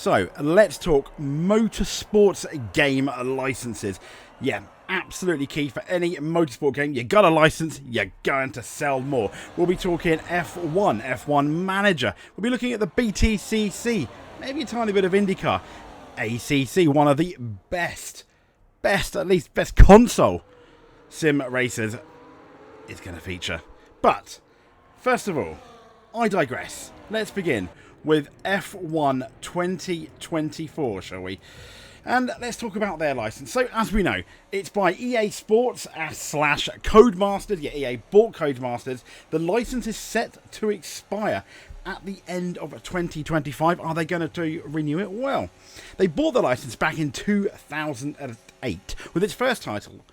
So, let's talk motorsports game licenses. Yeah, absolutely key for any motorsport game. You got a license, you're going to sell more. We'll be talking F1, F1 Manager. We'll be looking at the BTCC, maybe a tiny bit of IndyCar. ACC, one of the best console sim racers is going to feature. But, first of all, I digress. Let's begin with F1 2024, shall we? And let's talk about their license. So, as we know, it's by EA Sports / COD Masters. Yeah, EA bought COD Masters. The license is set to expire at the end of 2025. Are they going to renew it? Well, they bought the license back in 2008 with its first title,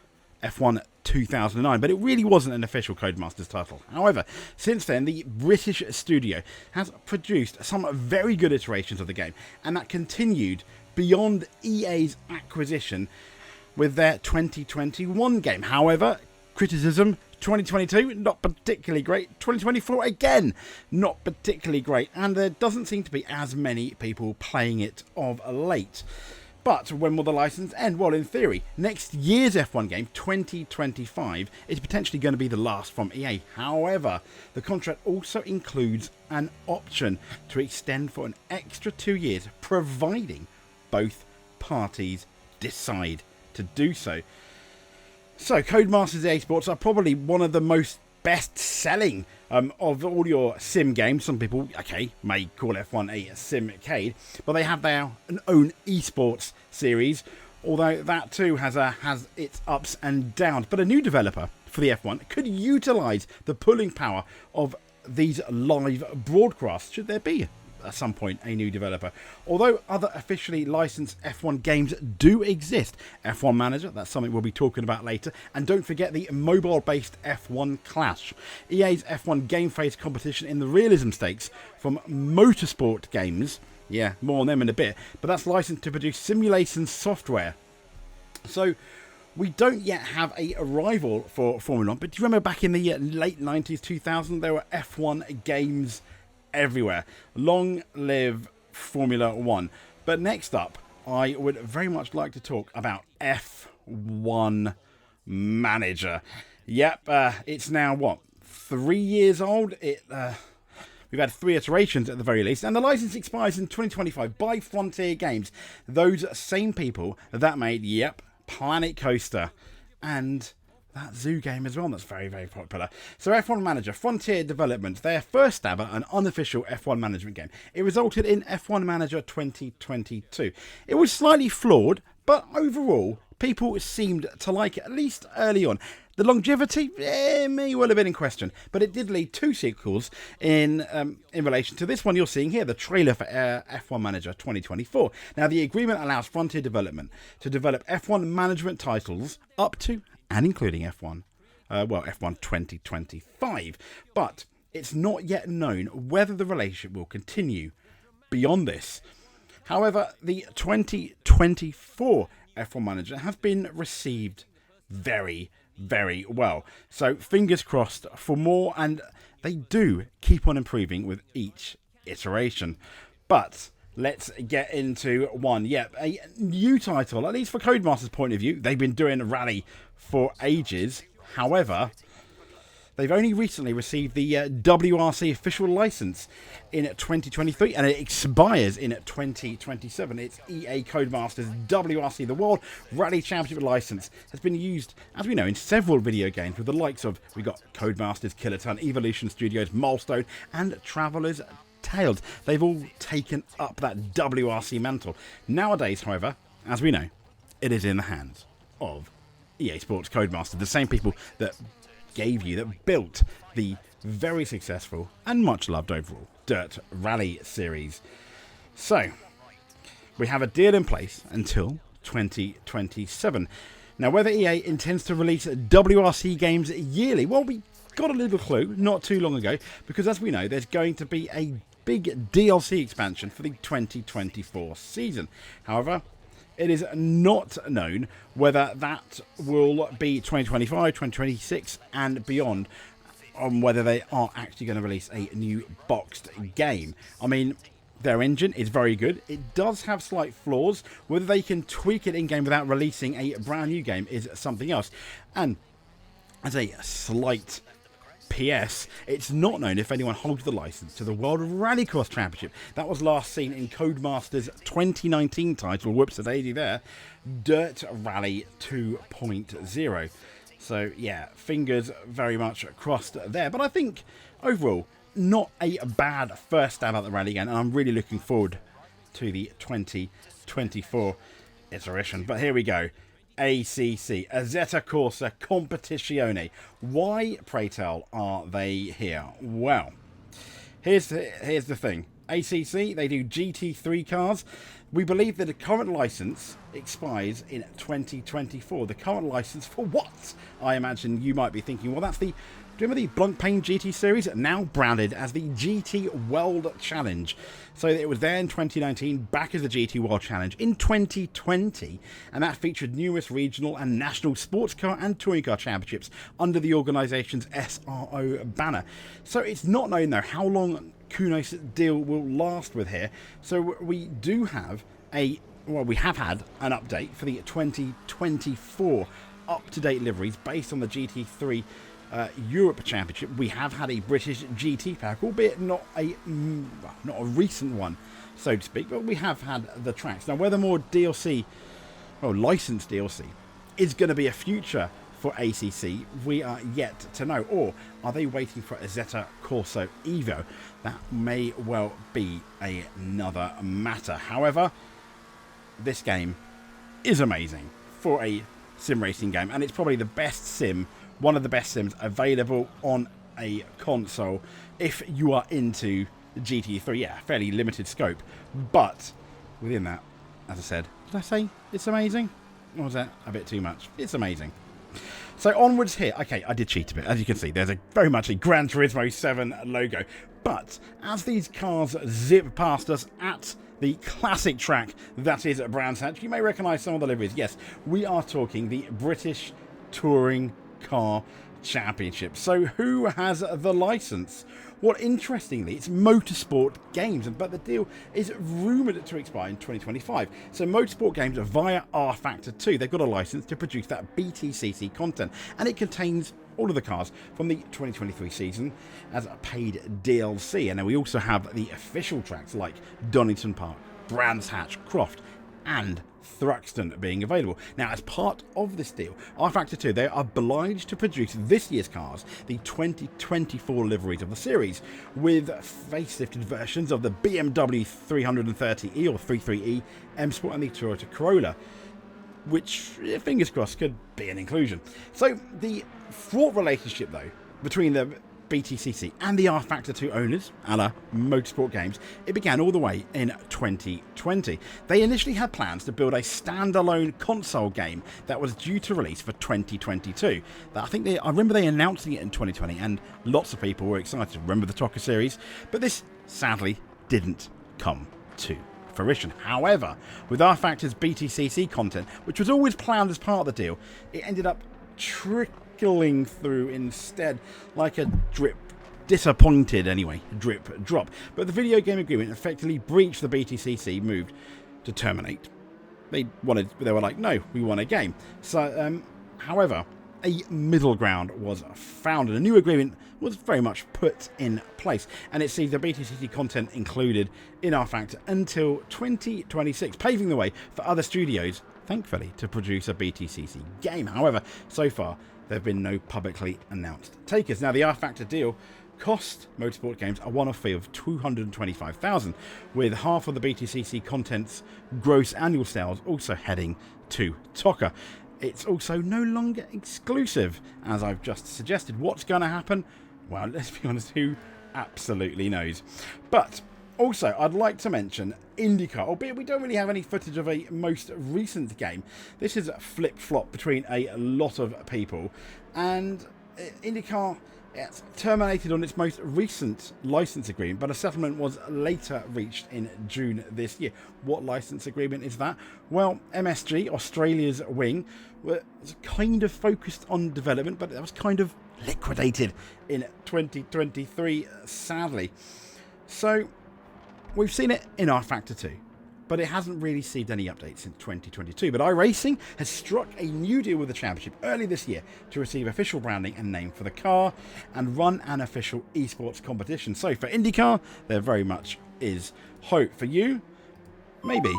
F1 2009, but it really wasn't an official COD Masters title. However, since then, the British studio has produced some very good iterations of the game, and that continued beyond EA's acquisition with their 2021 game. However, criticism: 2022, not particularly great. 2024, again, not particularly great. And there doesn't seem to be as many people playing it of late. But when will the license end? Well, in theory, next year's F1 game, 2025, is potentially going to be the last from EA. However, the contract also includes an option to extend for an extra 2 years, providing both parties decide to do so. So, COD Masters EA Sports are probably one of the most best-selling of all your sim games. Some people, may call F1 a simcade, but they have their own esports series, although that too has its ups and downs. But a new developer for the F1 could utilise the pulling power of these live broadcasts, should there be at some point a new developer. Although other officially licensed F1 games do exist. F1 Manager, that's something we'll be talking about later. And don't forget the mobile-based F1 Clash. EA's F1 game phase competition in the realism stakes from Motorsport Games. Yeah, more on them in a bit. But that's licensed to produce simulation software. So we don't yet have a rival for Formula 1. But do you remember back in the late 90s, 2000, there were F1 games everywhere. Long live Formula 1. But next up, I would very much like to talk about F1 Manager. Yep, it's now, 3 years old? We've had 3 iterations at the very least, and the license expires in 2025 by Frontier Games. Those same people that made, Planet Coaster and that zoo game as well, that's very, very popular. So F1 Manager, Frontier Development, their first stab at an unofficial F1 management game. It resulted in F1 Manager 2022. It was slightly flawed, but overall, people seemed to like it, at least early on. The longevity may well have been in question, but it did lead 2 sequels in relation to this one you're seeing here, the trailer for F1 Manager 2024. Now, the agreement allows Frontier Development to develop F1 management titles up to and including F1 2025. But it's not yet known whether the relationship will continue beyond this. However, the 2024 F1 Manager has been received very, very well. So fingers crossed for more, and they do keep on improving with each iteration. But let's get into one. A new title, at least for COD Masters' point of view. They've been doing rally for ages. However, they've only recently received the WRC official license in 2023, and it expires in 2027. It's EA COD Masters WRC, the World Rally Championship license, has been used, as we know, in several video games with the likes of, we got COD Masters, Kiloton, Evolution Studios, Milestone, and Traveller's Tales. They've all taken up that WRC mantle. Nowadays, however, as we know, it is in the hands of EA Sports COD Masters, the same people that built the very successful and much loved overall Dirt Rally series. So, we have a deal in place until 2027. Now, whether EA intends to release WRC games yearly, well, we got a little clue not too long ago, because as we know, there's going to be a big DLC expansion for the 2024 season. However, it is not known whether that will be 2025, 2026 and beyond, on whether they are actually going to release a new boxed game. I mean, Their engine is very good. It does have slight flaws. Whether they can tweak it in-game without releasing a brand new game is something else. And as a slight PS, it's not known if anyone holds the license to the World Rallycross Championship. That was last seen in COD Masters 2019 title, whoops a daisy there, Dirt Rally 2.0. So yeah, fingers very much crossed there. But I think overall, not a bad first stab at the rally again, and I'm really looking forward to the 2024 iteration. But here we go. ACC, Assetto Corsa Competizione. Why, pray tell, are they here? Well, here's the thing. ACC, they do GT3 cars. We believe that the current license expires in 2024. The current license for what? I imagine you might be thinking, well, that's the... Do you remember the Blunt Pain GT series? Now branded as the GT World Challenge. So it was there in 2019, back as the GT World Challenge in 2020. And that featured numerous regional and national sports car and touring car championships under the organisation's SRO banner. So it's not known, though, how long Kuno's deal will last with here. So we do have we have had an update for the 2024 up-to-date liveries based on the GT3 Europe Championship. We have had a British GT pack, albeit not a recent one, so to speak, but we have had the tracks. Now, whether more DLC, or licensed DLC, is going to be a future for ACC, we are yet to know. Or are they waiting for Assetto Corsa Evo? That may well be another matter. However, this game is amazing for a sim racing game, and it's probably the best sim, one of the best sims available on a console if you are into GT3. Yeah, fairly limited scope, but within that, as I said, did I say it's amazing? Or was that a bit too much? It's amazing. So onwards here. Okay, I did cheat a bit. As you can see, there's very much a Gran Turismo 7 logo. But as these cars zip past us at the classic track that is at Brands Hatch, you may recognise some of the liveries. Yes, we are talking the British Touring Car Championship. So who has the license? Well, interestingly, it's Motorsport Games, but the deal is rumoured to expire in 2025. So Motorsport Games, via R-Factor 2, they've got a license to produce that BTCC content, and it contains all of the cars from the 2023 season as a paid DLC. And then we also have the official tracks like Donington Park, Brands Hatch, Croft, and Thruxton being available. Now, as part of this deal, R-Factor 2, they are obliged to produce this year's cars, the 2024 liveries of the series, with facelifted versions of the BMW 330e or 33e, M Sport, and the Toyota Corolla, which, fingers crossed, could be an inclusion. So the fraught relationship, though, between the BTCC and the R-Factor 2 owners, a la Motorsport Games, it began all the way in 2020. They initially had plans to build a standalone console game that was due to release for 2022. I remember they announcing it in 2020, and lots of people were excited to remember the TOCA series, but this sadly didn't come to fruition. However, with R-Factor's BTCC content, which was always planned as part of the deal, it ended up trickling through instead like a drip drop. But the video game agreement effectively breached the BTCC moved to terminate. They were like, no, we want a game. So, however, a middle ground was found, and a new agreement was very much put in place, and it sees the BTCC content included in R-Factor until 2026, paving the way for other studios, thankfully, to produce a BTCC game. However, so far, there have been no publicly announced takers. Now, the R-Factor deal cost Motorsport Games a one-off fee of $225,000, with half of the BTCC content's gross annual sales also heading to TOCA. It's also no longer exclusive, as I've just suggested. What's going to happen? Well, let's be honest, who absolutely knows? But also, I'd like to mention IndyCar, albeit we don't really have any footage of a most recent game. This is a flip-flop between a lot of people, and IndyCar, it's terminated on its most recent license agreement, but a settlement was later reached in June this year. What license agreement is that? Well, MSG, Australia's wing, was kind of focused on development, but that was kind of liquidated in 2023, sadly. So we've seen it in our Factor 2, but it hasn't really received any updates since 2022. But iRacing has struck a new deal with the championship early this year to receive official branding and name for the car and run an official esports competition. So for IndyCar, there very much is hope. For you, maybe,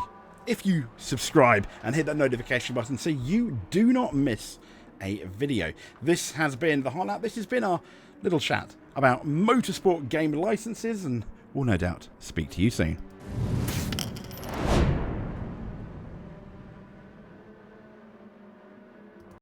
if you subscribe and hit that notification button so you do not miss a video. This has been the Hot Lap. This has been our little chat about motorsport game licenses, and we'll no doubt speak to you soon.